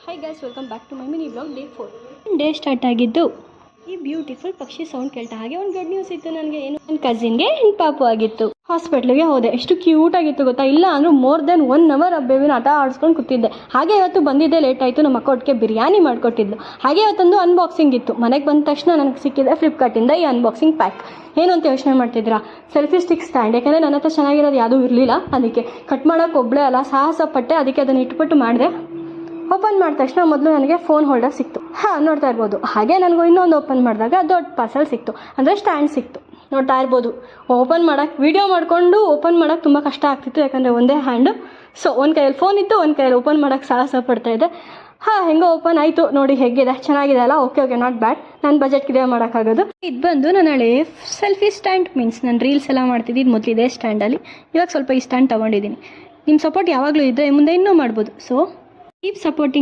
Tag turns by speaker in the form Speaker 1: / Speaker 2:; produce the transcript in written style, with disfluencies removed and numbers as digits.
Speaker 1: Hi guys, welcome back to my mini blog day 4. Day start ಆಗಿದ್ದು ಈ beautiful ಪಕ್ಷಿ sound ಕೇಳ್ತಾ ಹಾಗೆ ಒಂದು ಗುಡ್ ನ್ಯೂಸ್ ಇತ್ತು ನನಗೆ. ಏನು, ನನ್ನ ಕಸಿನ್ಗೆ ಹೆಣ್ಣು ಪಾಪು ಆಗಿತ್ತು. ಹಾಸ್ಪಿಟ್ಲಿಗೆ ಹೋದೆ. ಎಷ್ಟು ಕ್ಯೂಟ್ ಆಗಿತ್ತು ಗೊತ್ತಾ. ಇಲ್ಲ ಅಂದ್ರೆ ಮೋರ್ ದೆನ್ 1 ಅವರ್ ಆ ಬೇಬಿನ ಆಟ ಆಡಿಸ್ಕೊಂಡು ಕೂತಿದ್ದೆ. ಹಾಗೆ ಇವತ್ತು ಬಂದಿದ್ದೆ ಲೇಟ್ ಆಯಿತು. ನಮ್ಮ ಅಕ್ಕ ಒಟ್ಟಿಗೆ ಬಿರಿಯಾನಿ ಮಾಡಿಕೊಟ್ಟಿದ್ಲು. ಹಾಗೆ ಇವತ್ತೊಂದು ಅನ್ಬಾಕ್ಸಿಂಗ್ ಇತ್ತು. ಮನೆಗೆ ಬಂದ ತಕ್ಷಣ ನನಗೆ ಸಿಕ್ಕಿದೆ ಫ್ಲಿಪ್ಕಾರ್ಟಿಂದ ಈ ಅನ್ಬಾಕ್ಸಿಂಗ್ ಪ್ಯಾಕ್. ಏನು ಅಂತ ಯೋಚನೆ ಮಾಡ್ತಿದ್ರಾ? Selfie stick stand. ಯಾಕಂದರೆ ನನ್ನ ಹತ್ರ ಚೆನ್ನಾಗಿರೋದು ಯಾವುದೂ ಇರಲಿಲ್ಲ. ಅದಕ್ಕೆ ಕಟ್ ಮಾಡೋಕೆ ಒಬ್ಬಳೇ ಅಲ್ಲ, ಸಾಹಸ ಪಟ್ಟೆ. ಅದಕ್ಕೆ ಅದನ್ನು ಇಟ್ಬಿಟ್ಟು ಮಾಡಿದೆ. ಓಪನ್ ಮಾಡಿದ ತಕ್ಷಣ ಮೊದಲು ನನಗೆ ಫೋನ್ ಹೋಲ್ಡರ್ ಸಿಕ್ತು. ನೋಡ್ತಾ ಇರ್ಬೋದು. ಹಾಗೆ ನನಗೂ ಇನ್ನೊಂದು ಓಪನ್ ಮಾಡಿದಾಗ ದೊಡ್ಡ ಪಾರ್ಸಲ್ ಸಿಕ್ತು, ಅಂದರೆ ಸ್ಟ್ಯಾಂಡ್ ಸಿಕ್ತು. ನೋಡ್ತಾ ಇರ್ಬೋದು. ಓಪನ್ ಮಾಡೋಕ್ಕೆ ವೀಡಿಯೋ ಮಾಡಿಕೊಂಡು ಓಪನ್ ಮಾಡೋಕ್ಕೆ ತುಂಬ ಕಷ್ಟ ಆಗ್ತಿತ್ತು, ಯಾಕಂದರೆ ಒಂದೇ ಹ್ಯಾಂಡು. ಸೊ ಒಂದು ಕೈಯಲ್ಲಿ ಫೋನ್ ಇತ್ತು, ಒಂದು ಕೈಯಲ್ಲಿ ಓಪನ್ ಮಾಡೋಕ್ಕೆ ಸಾಹಸ ಪಡ್ತಾಯಿದ್ದೆ. ಹೆಂಗೋ ಓಪನ್ ಆಯಿತು. ನೋಡಿ ಹೇಗಿದೆ, ಚೆನ್ನಾಗಿದೆ ಅಲ್ಲ? Okay, not bad. ನನ್ನ ಬಜೆಟ್ಗಿದೆ ಮಾಡೋಕ್ಕಾಗೋದು. ಇದು ಬಂದು ನನ್ನ ಹಳೆ ಸೆಲ್ಫಿ ಸ್ಟ್ಯಾಂಡ್. ಮೀನ್ಸ್ ನಾನು ರೀಲ್ಸ್ ಎಲ್ಲ ಮಾಡ್ತಿದ್ದು ಮೊದಲು ಇದೇ ಸ್ಟ್ಯಾಂಡಲ್ಲಿ. ಇವಾಗ ಸ್ವಲ್ಪ ಈ ಸ್ಟ್ಯಾಂಡ್ ತೊಗೊಂಡಿದ್ದೀನಿ. ನಿಮ್ಮ ಸಪೋರ್ಟ್ ಯಾವಾಗಲೂ ಇದ್ದರೆ ಮುಂದೆ ಇನ್ನೂ ಮಾಡ್ಬೋದು. So keep supporting.